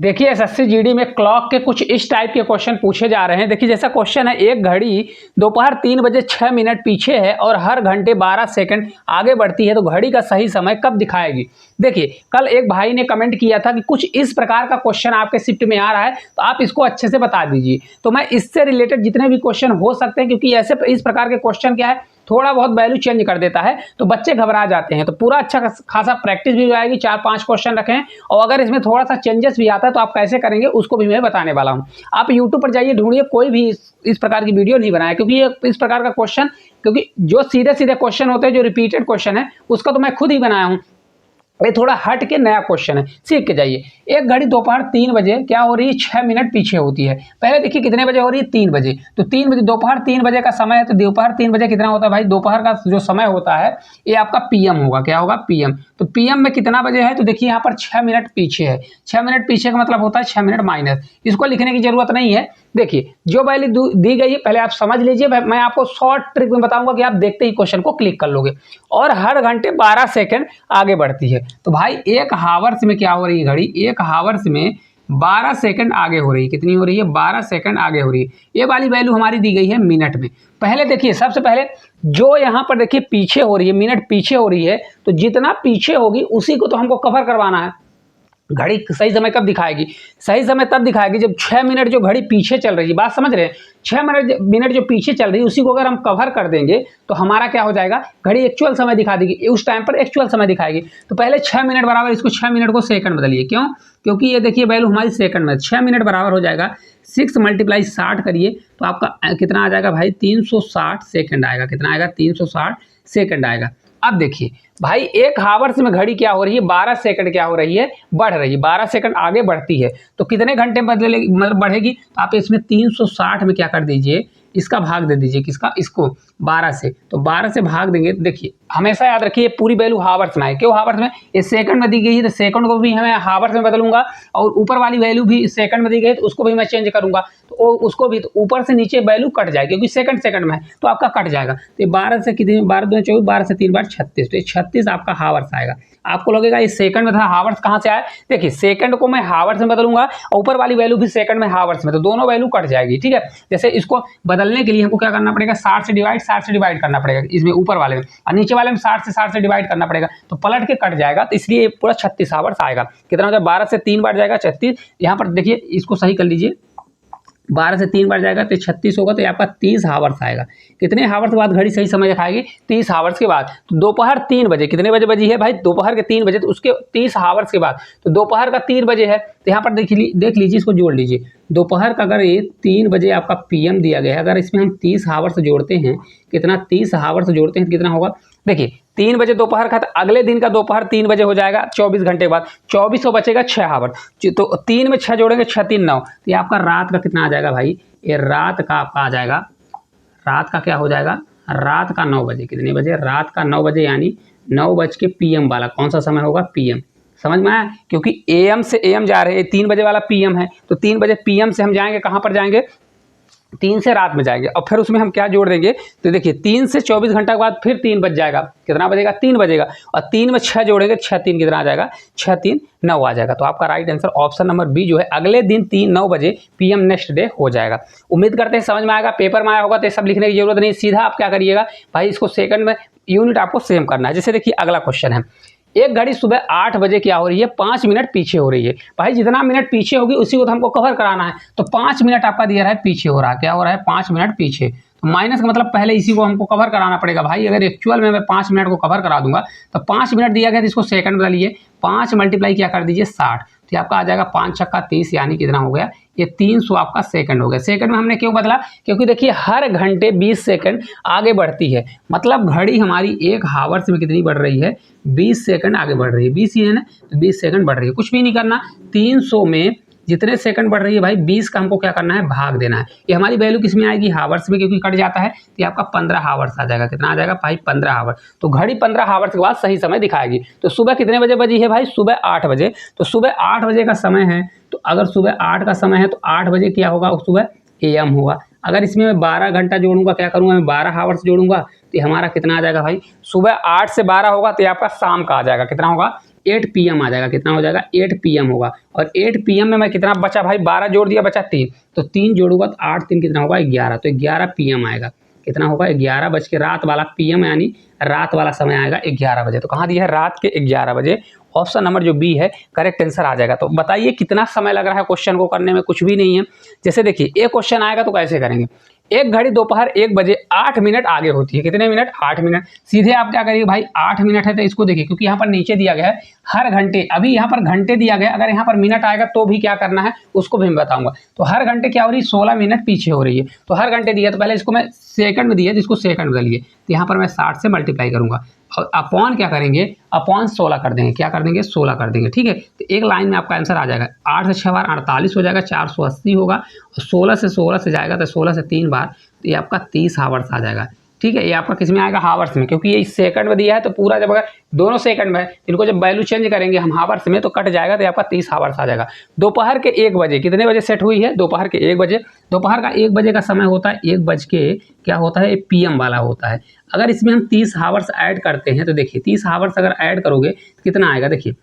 देखिए SSC GD में clock के कुछ इस टाइप के क्वेश्चन पूछे जा रहे हैं। देखिए जैसा क्वेश्चन है, एक घड़ी दोपहर 3 बजे 6 मिनट पीछे है और हर घंटे 12 सेकंड आगे बढ़ती है, तो घड़ी का सही समय कब दिखाएगी। देखिए कल एक भाई ने कमेंट किया था कि कुछ इस प्रकार का क्वेश्चन आपके शिफ्ट में आ रहा है, तो आप इसको अच्छे से बता दीजिए। तो मैं इससे रिलेटेड जितने भी क्वेश्चन हो सकते हैं, क्योंकि ऐसे इस प्रकार के क्वेश्चन क्या है, थोड़ा बहुत वैल्यू चेंज कर देता है तो बच्चे घबरा जाते हैं। तो पूरा अच्छा खासा प्रैक्टिस भी हो जाएगी। 4-5 क्वेश्चन रखें और अगर इसमें थोड़ा सा चेंजेस भी आता है तो आप कैसे करेंगे उसको भी मैं बताने वाला हूं। आप यूट्यूब पर जाइए, ढूंढिए, कोई भी इस प्रकार की वीडियो नहीं बनाया, क्योंकि ये इस प्रकार का क्वेश्चन, क्योंकि जो सीधे सीधे क्वेश्चन होते हैं, जो रिपीटेड क्वेश्चन है, उसका तो मैं खुद ही बनाया हूँ। ये थोड़ा हट के नया क्वेश्चन है, सीख के जाइए। एक घड़ी दोपहर 3 बजे क्या हो रही है, 6 मिनट पीछे होती है। पहले देखिए कितने बजे हो रही है, 3 बजे। तो 3 बजे, दोपहर 3 बजे का समय है, तो दोपहर 3 बजे कितना होता है भाई, दोपहर का जो समय होता है ये आपका पीएम होगा। क्या होगा, पीएम। तो पीएम में कितना बजे है, तो देखिए यहाँ पर 6 मिनट पीछे है। 6 मिनट पीछे का मतलब होता है 6 मिनट माइनस। इसको लिखने की जरूरत नहीं है। देखिए जो वैल्यू दी गई है पहले आप समझ लीजिए। मैं आपको शॉर्ट ट्रिक में बताऊंगा कि आप देखते ही क्वेश्चन को क्लिक कर लोगे। और हर घंटे 12 सेकंड आगे बढ़ती है। तो भाई एक हावर्स में क्या हो रही है घड़ी, एक हावर्स में 12 सेकंड आगे हो रही है। कितनी हो रही है, 12 सेकंड आगे हो रही है। ये वाली वैल्यू हमारी दी गई है मिनट में। पहले देखिए, सबसे पहले जो यहाँ पर देखिए पीछे हो रही है, मिनट पीछे हो रही है, तो जितना पीछे होगी उसी को तो हमको कवर करवाना है। घड़ी सही समय कब दिखाएगी, सही समय तब दिखाएगी जब 6 मिनट जो घड़ी पीछे चल रही है, बात समझ रहे हैं, 6 मिनट जो पीछे चल रही है उसी को अगर हम कवर कर देंगे तो हमारा क्या हो जाएगा, घड़ी एक्चुअल समय दिखा देगी, उस टाइम पर एक्चुअल समय दिखाएगी। तो पहले 6 मिनट बराबर, इसको 6 मिनट को सेकंड बदलिए। क्यों, क्योंकि ये देखिए वैल्यू हमारी सेकंड में, 6 मिनट बराबर हो जाएगा 6 × 60 करिए तो आपका कितना आ जाएगा भाई, 360 सेकंड आएगा। कितना आएगा, 360 सेकंड आएगा। अब देखिए भाई एक हावर्स में घड़ी क्या हो रही है, 12 सेकंड क्या हो रही है, बढ़ रही है। 12 सेकंड आगे बढ़ती है तो कितने घंटे बदलेगी, मतलब बढ़ेगी। तो आप इसमें 360 में क्या कर दीजिए, इसका भाग दे दीजिए, किसका, इसको 12 से। तो 12 से भाग देंगे। देखिए हमेशा याद रखिए पूरी वैल्यू हावर्स में है। क्यों हावर्स में, ये सेकंड में दी गई है तो सेकंड को भी हमें हावर्स में बदलूंगा, और ऊपर वाली वैल्यू भी सेकंड में दी गई तो उसको भी मैं चेंज करूंगा। तो उसको भी, तो ऊपर से नीचे वैल्यू कट जाएगी क्योंकि सेकंड में है तो आपका कट जाएगा। तो 12 से कितनी, 12 दूनी 24, 12 से 3 बार 36, तो 36 आपका हावर्स आएगा। आपको लगेगा ये सेकंड में था, हावर्स कहाँ से आया। देखिए सेकंड को मैं हावर्स में बदलूंगा और ऊपर वाली वैल्यू भी सेकंड में हावर्स में, तो दोनों वैल्यू कट जाएगी। ठीक है, जैसे इसको बदलने के लिए हमको क्या करना पड़ेगा, 60 से डिवाइड करना पड़ेगा इसमें, ऊपर वाले में, और नीचे वाले में 60 से डिवाइड करना पड़ेगा, तो पलट के कट जाएगा। तो इसलिए पूरा 36 हावर्स आएगा। कितना हो जाएगा, 12 से 3 बार जाएगा 36। यहाँ पर देखिए इसको सही कर लीजिए, 12 से 3 बार जाएगा तो 36 होगा, तो ये आपका 30 हावर्स आएगा। कितने हावर्स के बाद घड़ी सही समय दिखाएगी, 30 हावर्स के बाद। तो दोपहर 3 बजे, कितने बजे बजी है भाई, दोपहर के 3 बजे, तो उसके 30 हावर्स के बाद, तो दोपहर का 3 बजे है। तो यहाँ पर देख लीजिए, इसको जोड़ लीजिए। दोपहर का अगर ये 3 बजे आपका पीएम दिया गया है, अगर इसमें हम 30 हावर्स जोड़ते हैं, कितना, 30 हावर्स जोड़ते हैं तो कितना होगा, देखिए 3 बजे दोपहर का, तो अगले दिन का दोपहर 3 बजे हो जाएगा 24 घंटे बाद, 24 हो बचेगा 6 हावर्स। तो 3 में 6 जोड़ेंगे, 6 3 9, तो ये आपका रात का कितना आ जाएगा भाई, ये रात का आपका आ जाएगा, रात का क्या हो जाएगा, रात का 9 बजे। कितने बजे, रात का 9 बजे, यानी 9 बज के पीएम वाला कौन सा समय होगा, पीएम। समझ में आया, क्योंकि एएम से एएम जा रहे हैं, 3 बजे वाला पीएम है, तो 3 बजे पीएम से हम जाएंगे कहाँ पर जाएंगे, 3 से रात में जाएंगे, और फिर उसमें हम क्या जोड़ देंगे, तो देखिए 3 से 24 घंटा के बाद फिर 3 बज जाएगा। कितना बजेगा, 3 बजेगा, और 3 में 6 जोड़ेंगे, 6 3 कितना आ जाएगा, 6 3 9 आ जाएगा। तो आपका right answer option number B जो है, अगले दिन 9 बजे पीएम नेक्स्ट डे हो जाएगा। उम्मीद करते हैं समझ में आएगा। पेपर में आया होगा तो सब लिखने की जरूरत नहीं, सीधा आप क्या करिएगा भाई, इसको सेकंड में यूनिट आपको सेम करना है। जैसे देखिए अगला क्वेश्चन है, एक घड़ी सुबह 8 बजे क्या हो रही है, 5 मिनट पीछे हो रही है। भाई जितना मिनट पीछे होगी उसी को तो हमको कवर कराना है, तो 5 मिनट आपका दिया रहा है पीछे हो रहा है। क्या हो रहा है, 5 मिनट पीछे। तो माइनस का मतलब पहले इसी को हमको कवर कराना पड़ेगा भाई। अगर एक्चुअल में मैं 5 मिनट को कवर करा दूंगा तो 5 मिनट दिया गया तो इसको सेकंड बदलिए, 5 मल्टीप्लाई क्या कर दीजिए 60, तो आपका आ जाएगा 5 छक्का 30, यानी कितना हो गया, ये 300 आपका सेकंड हो गया। सेकंड में हमने क्यों बदला, क्योंकि देखिए हर घंटे 20 सेकंड आगे बढ़ती है, मतलब घड़ी हमारी एक हावर्स में कितनी बढ़ रही है, 20 सेकंड आगे बढ़ रही है। 20 ही है ना, तो 20 सेकंड बढ़ रही है। कुछ भी नहीं करना, 300 में जितने सेकंड बढ़ रही है भाई, 20 का हमको क्या करना है, भाग देना है। ये हमारी वैल्यू किस में आएगी, हावर्स में, क्योंकि कट जाता है, तो ये आपका 15 हावर्स आ जाएगा। कितना आ जाएगा भाई, 15 हावर्स। तो घड़ी 15 हावर्स के बाद सही समय दिखाएगी। तो सुबह कितने बजे बजी है भाई, सुबह 8 बजे। तो सुबह 8 बजे का समय है, तो अगर सुबह 8 का समय है तो 8 बजे क्या होगा, सुबह एएम होगा। अगर इसमें मैं 12 घंटा जोड़ूंगा, क्या करूंगा मैं, 12 हावर्स जोड़ूंगा, तो हमारा कितना आ जाएगा भाई, सुबह 8 से 12 होगा तो ये आपका शाम का आ जाएगा। कितना होगा, 8 PM आ जाएगा। कितना हो जाएगा? 8 PM होगा। और 8 PM में मैं कितना बचा भाई? 12 जोड़ दिया, बचा 3, तो 3 जोड़ूंगा तो 8 3 कितना होगा? 11। तो 11 PM आएगा। कितना होगा? 11 बज के रात वाला PM यानी रात वाला समय आएगा 11 बजे। तो कहाँ दिया है? रात के 11 बजे। ऑप्शन नंबर जो बी है करेक्ट आंसर आ जाएगा। तो बताइए कितना समय लग रहा है क्वेश्चन को करने में? कुछ भी नहीं है। जैसे देखिए एक क्वेश्चन आएगा तो कैसे करेंगे? एक घड़ी दोपहर 1 बजे 8 मिनट आगे होती है। कितने मिनट? 8 मिनट। सीधे आप क्या करिए भाई? 8 मिनट है तो इसको देखिए, क्योंकि यहाँ पर नीचे दिया गया है हर घंटे, अभी यहाँ पर घंटे दिया गया है, अगर यहाँ पर मिनट आएगा तो भी क्या करना है उसको भी मैं बताऊंगा। तो हर घंटे क्या हो रही है? 16 मिनट पीछे हो रही है। तो हर घंटे दिया तो पहले इसको मैं सेकंड में दिया, जिसको सेकंड बदलिए, तो यहाँ पर मैं 60 से मल्टीप्लाई करूंगा और अपॉन क्या करेंगे? अपॉन 16 कर देंगे। क्या कर देंगे? 16 कर देंगे। ठीक है, तो एक लाइन में आपका आंसर आ जाएगा। 8 से 6 बार 48 हो जाएगा, 480 होगा। और 16 से जाएगा तो 16 से 3 बार, तो ये आपका 30 हावर्स आ जाएगा। ठीक है, ये आपका किस में आएगा? हावर्स में, क्योंकि ये सेकंड में दिया है तो पूरा जब अगर दोनों सेकंड में है, इनको जब वैल्यू चेंज करेंगे हम हावर्स में तो कट जाएगा, तो आपका 30 हावर्स आ जाएगा। दोपहर के 1 बजे कितने बजे सेट हुई है? दोपहर के 1 बजे। दोपहर का 1 बजे का समय होता है 1 बज के क्या होता है? PM वाला होता है। अगर इसमें हम 30 हावर्स ऐड करते हैं तो देखिए 30 हावर्स अगर ऐड करोगे तो कितना आएगा? देखिए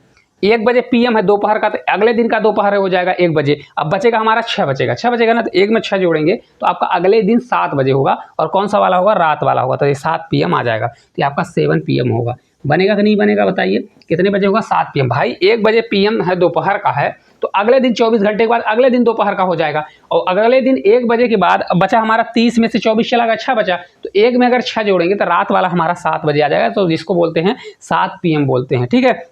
1 बजे PM है दोपहर का, तो अगले दिन का दोपहर हो जाएगा 1 बजे। अब बचेगा हमारा 6 बचेगा, 6 बचेगा ना, तो 1 में 6 जोड़ेंगे तो आपका अगले दिन 7 बजे होगा। और कौन सा वाला होगा? रात वाला होगा। तो ये 7 PM आ जाएगा। तो ये आपका 7 PM होगा। बनेगा कि नहीं बनेगा? बताइए कितने बजे होगा? 7 PM। भाई 1 बजे PM है दोपहर का है, तो अगले दिन 24 घंटे के बाद अगले दिन दोपहर का हो जाएगा। और अगले दिन 1 बजे के बाद बचा हमारा 30 में से 24 चला गया, 6 बचा, तो 1 में अगर 6 जोड़ेंगे तो रात वाला हमारा 7 बजे आ जाएगा। तो जिसको बोलते हैं 7 PM बोलते हैं। ठीक है,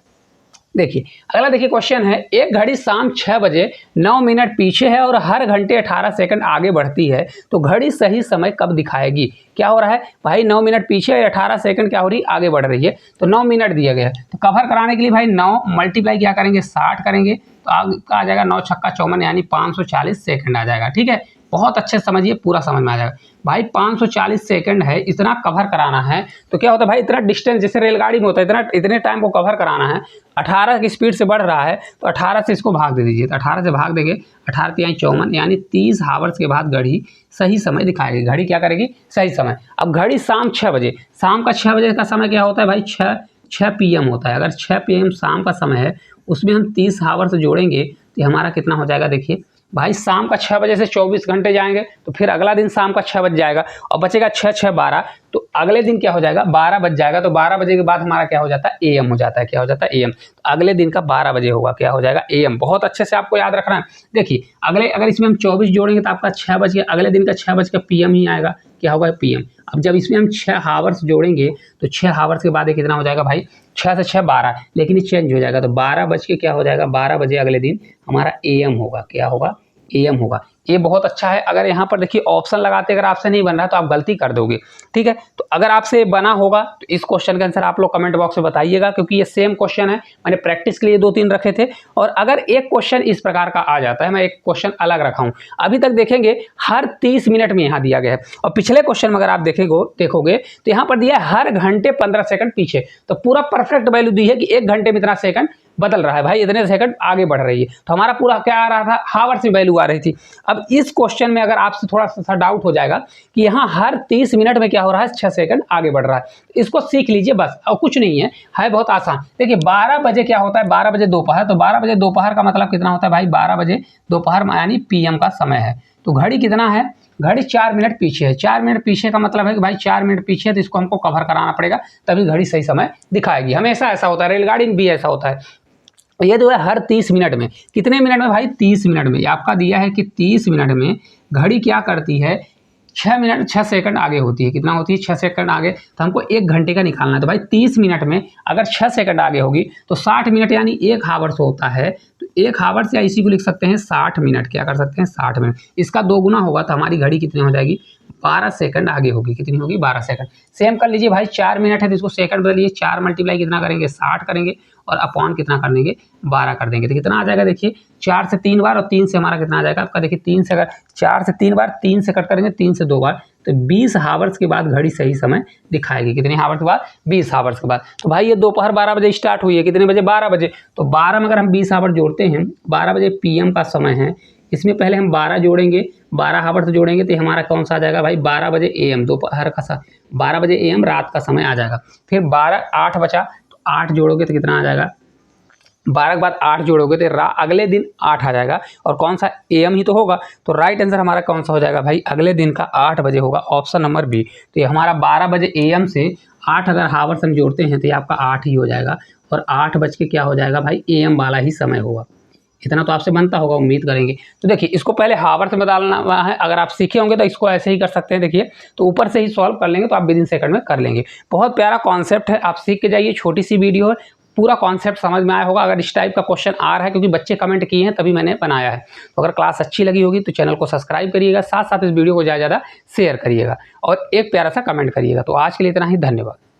देखिए अगला देखिए क्वेश्चन है, एक घड़ी शाम 6 बजे 9 मिनट पीछे है और हर घंटे 18 सेकंड आगे बढ़ती है, तो घड़ी सही समय कब दिखाएगी? क्या हो रहा है भाई? 9 मिनट पीछे है, 18 सेकंड क्या हो रही है? आगे बढ़ रही है। तो 9 मिनट दिया गया है, तो कवर कराने के लिए भाई 9 मल्टीप्लाई क्या करेंगे? 60 करेंगे, तो आगे आ जाएगा 9 छक्का 54 यानी 540 सेकंड आ जाएगा। ठीक है, बहुत अच्छे समझिए, पूरा समझ में आ जाएगा। भाई 540 सेकंड है, इतना कवर कराना है, तो क्या होता है भाई? इतना डिस्टेंस जैसे रेलगाड़ी में होता है, इतने टाइम को कवर कराना है। 18 की स्पीड से बढ़ रहा है, तो 18 से इसको भाग दे दीजिए, तो 18 से भाग देंगे, 18 तिहाई 54 यानी 30 हावर्स के बाद घड़ी सही समय दिखाएगी। घड़ी क्या करेगी? सही समय। अब घड़ी शाम 6 बजे, शाम का 6 बजे का समय क्या होता है भाई? 6 PM होता है। अगर 6 PM शाम का समय है, उसमें हम 30 हावर्स जोड़ेंगे तो हमारा कितना हो जाएगा? देखिए भाई शाम का 6 बजे से 24 घंटे जाएंगे, तो फिर अगला दिन शाम का 6 बज जाएगा और बचेगा 6 6 12, तो अगले दिन क्या हो जाएगा? 12 बज जाएगा। तो 12 बजे के बाद हमारा क्या हो जाता है? AM हो जाता है। क्या हो जाता है? AM। तो अगले दिन का 12 बजे होगा, क्या हो जाएगा? AM। बहुत अच्छे से आपको याद रखना है। देखिए अगले अगर इसमें हम 24 जोड़ेंगे तो आपका 6 बज के अगले दिन का 6 बज के PM ही आएगा। क्या होगा? PM। अब जब इसमें हम 6 हावर्स जोड़ेंगे तो 6 हावर्स के बाद ये कितना हो जाएगा भाई? 6 से 6 12, लेकिन ये चेंज हो जाएगा, तो 12 बज के क्या हो जाएगा? 12 बजे अगले दिन हमारा AM होगा। क्या होगा? AM होगा। ये बहुत अच्छा है। अगर यहाँ पर देखिए ऑप्शन लगाते अगर आपसे नहीं बन रहा तो आप गलती कर दोगे। ठीक है, तो अगर आपसे बना होगा तो इस क्वेश्चन का आंसर आप लोग कमेंट बॉक्स में बताइएगा, क्योंकि ये सेम क्वेश्चन है, मैंने प्रैक्टिस के लिए 2-3 रखे थे। और अगर एक क्वेश्चन इस प्रकार का आ जाता है, मैं एक क्वेश्चन अलग रखा हूँ, अभी तक देखेंगे हर 30 मिनट में यहाँ दिया गया है, और पिछले क्वेश्चन में अगर आप देखोगे तो यहाँ पर दिया है हर घंटे 15 सेकंड पीछे। तो पूरा परफेक्ट वैल्यू दी है कि 1 घंटे में इतना सेकंड बदल रहा है भाई, इतने सेकंड आगे बढ़ रही है। तो हमारा पूरा क्या आ रहा था? हावर्स में वैल्यू आ रही थी। अब इस क्वेश्चन में अगर आपसे थोड़ा सा डाउट हो जाएगा कि यहाँ हर 30 मिनट में क्या हो रहा है? 6 सेकंड आगे बढ़ रहा है, इसको सीख लीजिए बस, और कुछ नहीं है बहुत आसान। देखिए 12 बजे क्या होता है? 12 बजे दोपहर, तो 12 बजे दोपहर का मतलब कितना होता है भाई? 12 बजे दोपहर यानी PM का समय है। तो घड़ी कितना है? घड़ी 4 मिनट पीछे है। 4 मिनट पीछे का मतलब है कि भाई 4 मिनट पीछे है, तो इसको हमको कवर कराना पड़ेगा, तभी घड़ी सही समय दिखाएगी। हमेशा ऐसा होता है, रेलगाड़ी में भी ऐसा होता है। ये जो है हर 30 मिनट में, कितने मिनट में भाई? 30 मिनट में। आपका दिया है कि 30 मिनट में घड़ी क्या करती है? 6 मिनट 6 सेकंड आगे होती है। कितना होती है? 6 सेकंड आगे। तो हमको 1 घंटे का निकालना है, तो भाई 30 मिनट में अगर 6 सेकंड आगे होगी तो 60 मिनट यानी 1 हावर्स होता है। तो 1 हावर्स या इसी को लिख सकते हैं 60 मिनट। क्या कर सकते हैं? 60 मिनट। इसका 2 गुना होगा तो हमारी घड़ी कितनी हो जाएगी? 12 सेकंड आगे होगी। कितनी होगी? 12 सेकंड। सेम कर लीजिए भाई, 4 मिनट है तो इसको सेकंड बदलिए, 4 मल्टीप्लाई कितना करेंगे? 60 करेंगे, और अपॉन कितना कर देंगे? 12 कर देंगे, तो कितना आ जाएगा? देखिए 4 से 3 बार और 3 से हमारा कितना आ जाएगा आपका? देखिए 3 से अगर 4 से 3 बार, 3 से कट करेंगे, 3 से 2 बार, तो 20 हावर्स के बाद घड़ी सही समय दिखाएगी। कितने हावर्स के बाद? 20 हावर्स के बाद। तो भाई ये दोपहर 12 बजे स्टार्ट हुई है, कितने बजे? 12 बजे। तो 12 में अगर हम 20 हावर जोड़ते हैं, 12 बजे PM का समय है, इसमें पहले हम 12 जोड़ेंगे, 12 हावर्स जोड़ेंगे, तो हमारा कौन सा आ जाएगा भाई? 12 बजे AM दोपहर का 12 बजे AM रात का समय आ जाएगा। फिर 8 बचा, तो 8 जोड़ोगे तो कितना आ जाएगा? 12 के बाद 8 जोड़ोगे तो अगले दिन 8 आ जाएगा, और कौन सा AM ही तो होगा। तो राइट आंसर हमारा कौन सा हो जाएगा भाई, अगले दिन का 8 बजे होगा, ऑप्शन नंबर बी। तो ये हमारा 12 बजे AM से 8 अगर हावर्स हम जोड़ते हैं तो ये आपका 8 ही हो जाएगा, और 8 बज के क्या हो जाएगा भाई, AM वाला ही समय होगा। इतना तो आपसे बनता होगा, उम्मीद करेंगे। तो देखिए इसको पहले हावर्स में डालना है, अगर आप सीखे होंगे तो इसको ऐसे ही कर सकते हैं। देखिए तो ऊपर से ही सॉल्व कर लेंगे तो आप विदिन सेकंड में कर लेंगे। बहुत प्यारा कॉन्सेप्ट है, आप सीख के जाइए। छोटी सी वीडियो है, पूरा कॉन्सेप्ट समझ में आया होगा। अगर इस टाइप का क्वेश्चन आ रहा है, क्योंकि बच्चे कमेंट किए हैं तभी मैंने बनाया है। तो अगर क्लास अच्छी लगी होगी तो चैनल को सब्सक्राइब करिएगा, साथ साथ इस वीडियो को ज़्यादा से ज़्यादा शेयर करिएगा, और एक प्यारा सा कमेंट करिएगा। तो आज के लिए इतना ही, धन्यवाद।